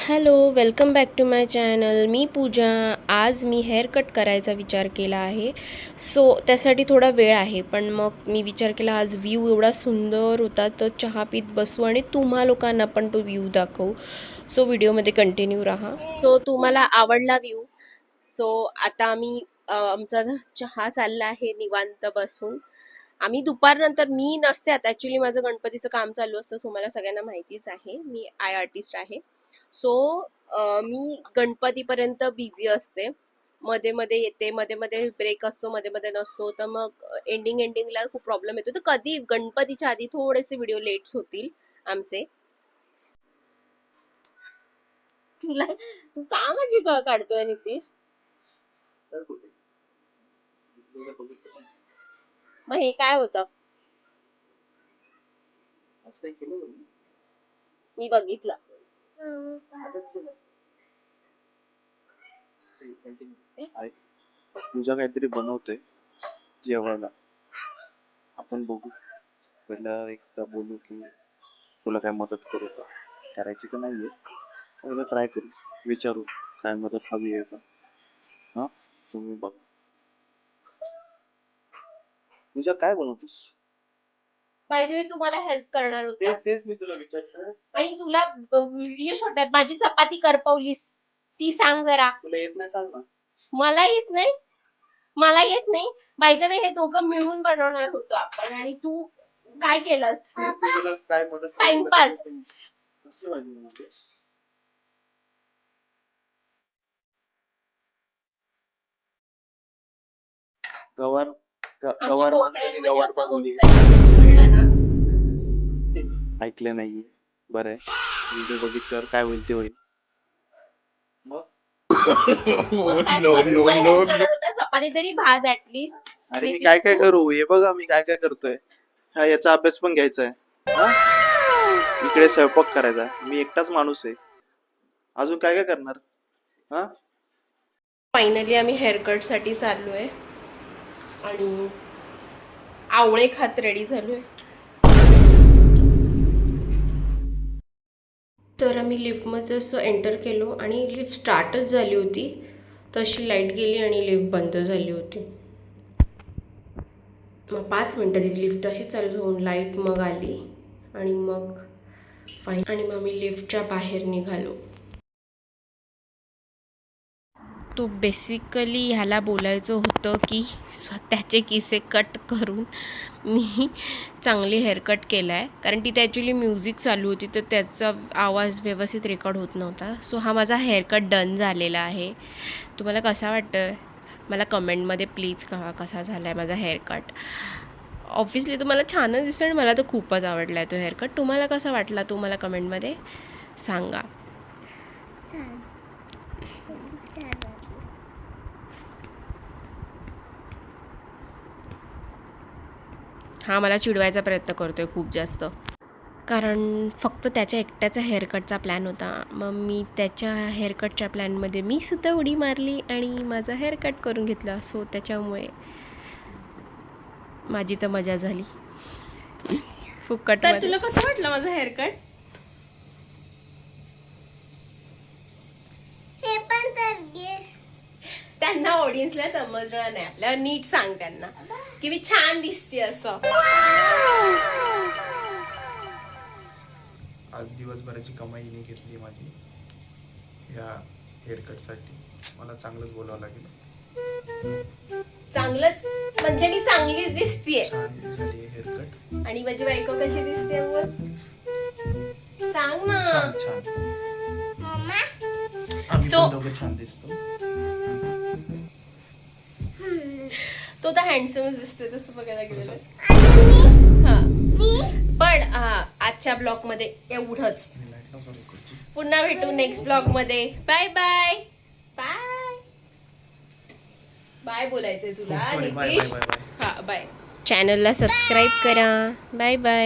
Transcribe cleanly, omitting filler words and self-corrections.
Hello, welcome back to my channel. मी पूजा. आज मी हेअर कट करायचा विचार केला आहे. त्यासाठी थोडा वेळ आहे, पण मग मी विचार केला आज व्ह्यू एवढा सुंदर होता तर चहा पीत बसू आणि तुम्हा लोकांना पण तो व्ह्यू दाखवू. व्हिडिओमध्ये कंटिन्यू राहा. तुम्हाला आवडला व्ह्यू. आता आम्ही आमचा चहा चालला आहे निवांत बसून. आम्ही दुपारनंतर मी नसते आता, ॲक्च्युली माझं गणपतीचं काम चालू असतं. तुम्हाला सगळ्यांना माहितीच आहे, मी आर्टिस्ट आहे. मी गणपतीपर्यंत बिझी असते. मध्ये मध्ये येते, मध्ये मध्ये ब्रेक असतो, मध्ये मध्ये नसतो. तर मग एंडिंगला खूप प्रॉब्लेम येतो. तर कधी गणपतीच्या आधी थोडेसे व्हिडिओ लेट्स होतील आमचे. तू का माझी काढतोय नितीश? मग हे काय होतं? मी बघितलं. पूजा काहीतरी बनवते जेवायला. आपण बघू. पहिला एकदा बोलू की तुला काय मदत करू का, करायची का नाहीये. पहिला ट्राय करू, विचारू काय मदत हवी आहे का. हा, तुम्ही बघ. पूजा काय बनवतोस? पाहिजे तुम्हाला हेल्प करणार होते. तेच मी तुला विचारतो. आणि तुला व्हिडिओ शॉट आहे. माझी चपाती करपवलीस ती सांग जरा. तुला येत नाही सांग ना. मला येत नाही. बाय द वे हे दोघं मिळून बनवणार होतो आपण, आणि तू काय केलंस? तुला काय मदत टाइमपास. कसली भाजी बनवतेस? गवार गवार बनवली. ऐकलं नाहीये. बरं आहे, व्हिडिओ बघितल्यावर काय होईल ते होईल. मग चपाती तरी भाज ऍटलीस्ट. अरे मी काय काय करू, हे बघा मी काय काय करतोय. हा, याचा अभ्यास पण घ्यायचा आहे. इकडे स्वयंपाक करायचा. मी एकटाच माणूस आहे, अजून काय काय करणार. हा, फायनली आम्ही हेअरकट साठी चाललोय आणि आवळे खात रेडी झालोय. तर आम्ही लिफ्टमध्ये असं एंटर केलो आणि लिफ्ट स्टार्टच झाली होती, तशी लाईट गेली आणि लिफ्ट बंद झाली होती. मग 5 मिनटाची लिफ्ट तशी चालू होऊन लाईट मग आली आणि मग मग आम्ही लिफ्टच्या बाहेर निघालो. तो बेसिकली ह्याला बोलायचं होतं की स्वतःचे किस्से कट करून मी चांगली हेअरकट केला आहे, कारण तिथे ॲक्च्युली म्युझिक चालू होती तर त्याचा आवाज व्यवस्थित रेकॉर्ड होत नव्हता. हा माझा हेअरकट डन झालेला आहे. तुम्हाला कसा वाटतं मला कमेंटमध्ये प्लीज कळवा कसा झाला आहे माझा हेअरकट. ऑब्व्हियसली तुम्हाला छानच दिसतं आणि मला तर खूपच आवडला आहे तो हेअरकट. तुम्हाला कसा वाटला तो मला कमेंटमध्ये सांगा. हा मला चिडवायचा प्रयत्न करतोय खूप जास्त, कारण फक्त त्याच्या एकट्याचा हेअरकटचा प्लॅन होता. मग मी त्याच्या हेअरकटच्या प्लॅनमध्ये मी सुद्धा उडी मारली आणि माझा हेअरकट करून घेतला. त्याच्यामुळे माझी तर मजा झाली फुकट. तर तुला कसं वाटलं माझं हेअरकट? हे पण तर घे. त्यांना ऑडियन्सला समजणार नाही, आपल्याला नीट सांग त्यांना की मी छान दिसते असं. आज दिवसभराची कमाई मी घेतली माझी या हेअरकट साठी. मला चांगलंच बोलावं लागेल. चांगलंच म्हणजे मी चांगलीच दिसतेय. छान झाली हेअरकट. आणि माझी बायको कशी दिसते मग सांग ना. छान छान. मम्मा आम्ही पण दोघं छान दिसतो. तो तर हँडसमच दिसतोय तसं बघायला गेलं. आता हा, मी पण आजच्या ब्लॉग मध्ये एवढंच. पुन्हा भेटू नेक्स्ट ब्लॉग मध्ये. Bye bye. बाय बाय बोलायचंय तुला नितीश. हा बाय. चॅनलला सबस्क्राईब करा. Bye bye.